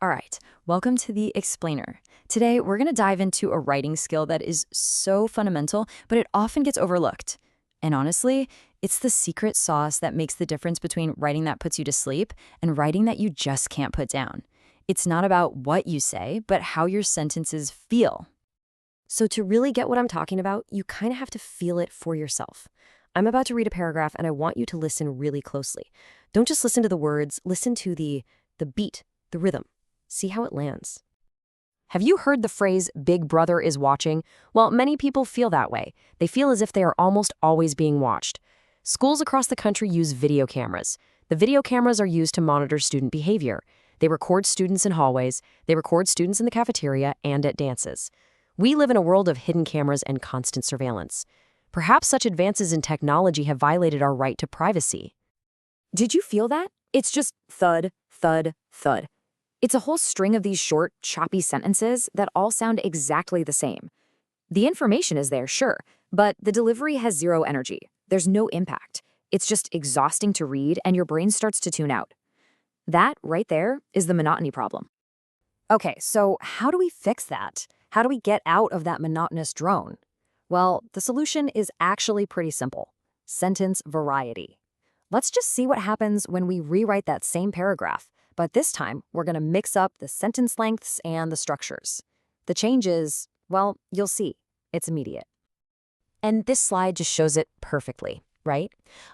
All right, welcome to the Explainer. Today, we're going to dive into a writing skill that is so fundamental, but it often gets overlooked. And honestly, it's the secret sauce that makes the difference between writing that puts you to sleep and writing that you just can't put down. It's not about what you say, but how your sentences feel. So to really get what I'm talking about, you kind of have to feel it for yourself. I'm about to read a paragraph and I want you to listen really closely. Don't just listen to the words, listen to the beat, the rhythm. See how it lands. Have you heard the phrase, "Big Brother is watching"? Well, many people feel that way. They feel as if they are almost always being watched. Schools across the country use video cameras. The video cameras are used to monitor student behavior. They record students in hallways, they record students in the cafeteria and at dances. We live in a world of hidden cameras and constant surveillance. Perhaps such advances in technology have violated our right to privacy. Did you feel that? It's just thud, thud, thud. It's a whole string of these short, choppy sentences that all sound exactly the same. The information is there, sure, but the delivery has zero energy. There's no impact. It's just exhausting to read and your brain starts to tune out. That, right there, is the monotony problem. Okay, so how do we fix that? How do we get out of that monotonous drone? Well, the solution is actually pretty simple. Sentence variety. Let's just see what happens when we rewrite that same paragraph. But this time, we're going to mix up the sentence lengths and the structures. The change is, well, you'll see. It's immediate. And this slide just shows it perfectly, right?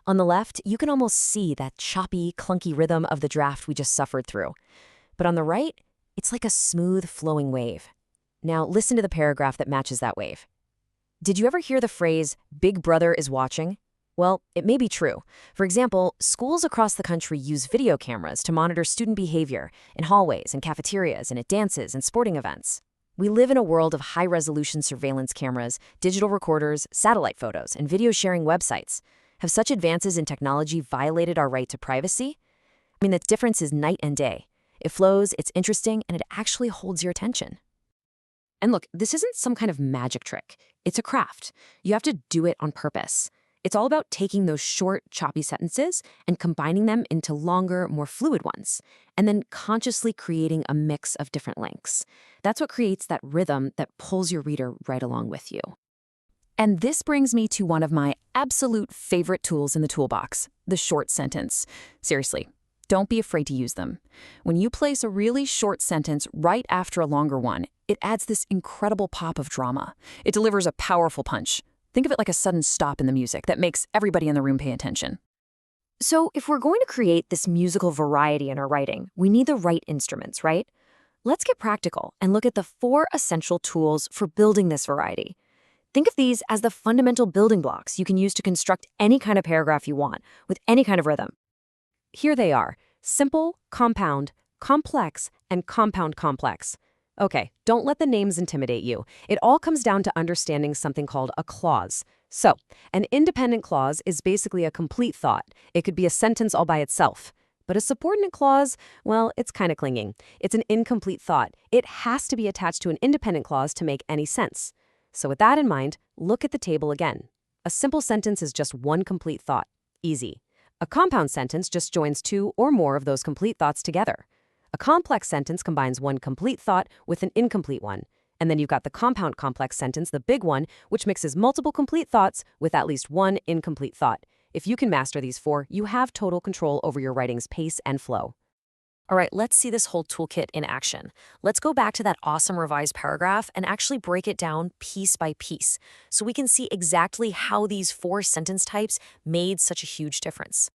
On the left, you can almost see that choppy, clunky rhythm of the draft we just suffered through. But on the right, it's like a smooth, flowing wave. Now, listen to the paragraph that matches that wave. Did you ever hear the phrase, "Big Brother is watching"? Well, it may be true. For example, schools across the country use video cameras to monitor student behavior in hallways and cafeterias and at dances and sporting events. We live in a world of high-resolution surveillance cameras, digital recorders, satellite photos, and video-sharing websites. Have such advances in technology violated our right to privacy? I mean, the difference is night and day. It flows, it's interesting, and it actually holds your attention. And look, this isn't some kind of magic trick. It's a craft. You have to do it on purpose. It's all about taking those short, choppy sentences and combining them into longer, more fluid ones, and then consciously creating a mix of different lengths. That's what creates that rhythm that pulls your reader right along with you. And this brings me to one of my absolute favorite tools in the toolbox, the short sentence. Seriously, don't be afraid to use them. When you place a really short sentence right after a longer one, it adds this incredible pop of drama. It delivers a powerful punch. Think of it like a sudden stop in the music that makes everybody in the room pay attention. So if we're going to create this musical variety in our writing, we need the right instruments, right? Let's get practical and look at the 4 essential tools for building this variety. Think of these as the fundamental building blocks you can use to construct any kind of paragraph you want, with any kind of rhythm. Here they are: simple, compound, complex, and compound complex. Okay, don't let the names intimidate you. It all comes down to understanding something called a clause. So, an independent clause is basically a complete thought. It could be a sentence all by itself. But a subordinate clause, well, it's kind of clinging. It's an incomplete thought. It has to be attached to an independent clause to make any sense. So with that in mind, look at the table again. A simple sentence is just one complete thought. Easy. A compound sentence just joins 2 or more of those complete thoughts together. A complex sentence combines one complete thought with an incomplete one. And then you've got the compound complex sentence, the big one, which mixes multiple complete thoughts with at least one incomplete thought. If you can master these 4, you have total control over your writing's pace and flow. All right, let's see this whole toolkit in action. Let's go back to that awesome revised paragraph and actually break it down piece by piece so we can see exactly how these 4 sentence types made such a huge difference.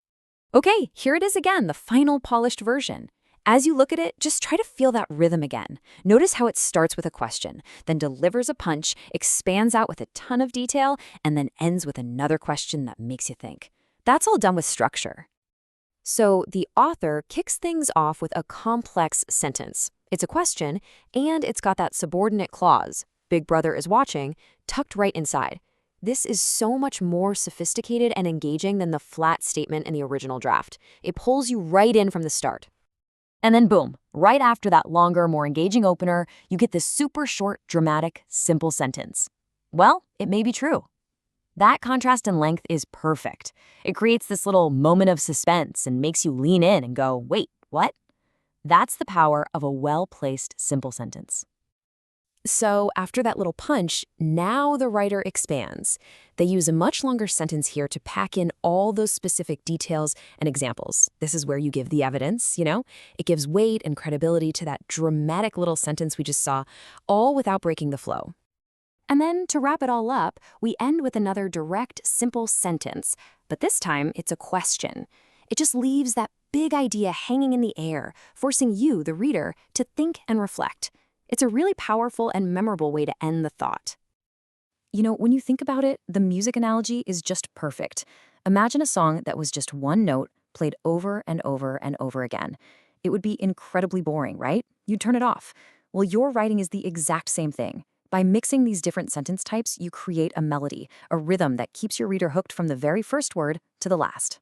Okay, here it is again, the final polished version. As you look at it, just try to feel that rhythm again. Notice how it starts with a question, then delivers a punch, expands out with a ton of detail, and then ends with another question that makes you think. That's all done with structure. So the author kicks things off with a complex sentence. It's a question, and it's got that subordinate clause, "Big Brother is watching," tucked right inside. This is so much more sophisticated and engaging than the flat statement in the original draft. It pulls you right in from the start. And then boom, right after that longer, more engaging opener, you get this super short, dramatic, simple sentence. Well, it may be true. That contrast in length is perfect. It creates this little moment of suspense and makes you lean in and go, wait, what? That's the power of a well-placed simple sentence. So after that little punch, now the writer expands. They use a much longer sentence here to pack in all those specific details and examples. This is where you give the evidence, It gives weight and credibility to that dramatic little sentence we just saw, all without breaking the flow. And then to wrap it all up, we end with another direct, simple sentence. But this time, it's a question. It just leaves that big idea hanging in the air, forcing you, the reader, to think and reflect. It's a really powerful and memorable way to end the thought. When you think about it, the music analogy is just perfect. Imagine a song that was just one note played over and over and over again. It would be incredibly boring, right? You'd turn it off. Well, your writing is the exact same thing. By mixing these different sentence types, you create a melody, a rhythm that keeps your reader hooked from the very first word to the last.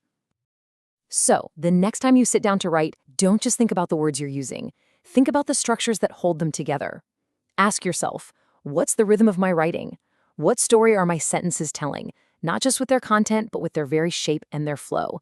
So, the next time you sit down to write, don't just think about the words you're using. Think about the structures that hold them together. Ask yourself, what's the rhythm of my writing? What story are my sentences telling? Not just with their content, but with their very shape and their flow.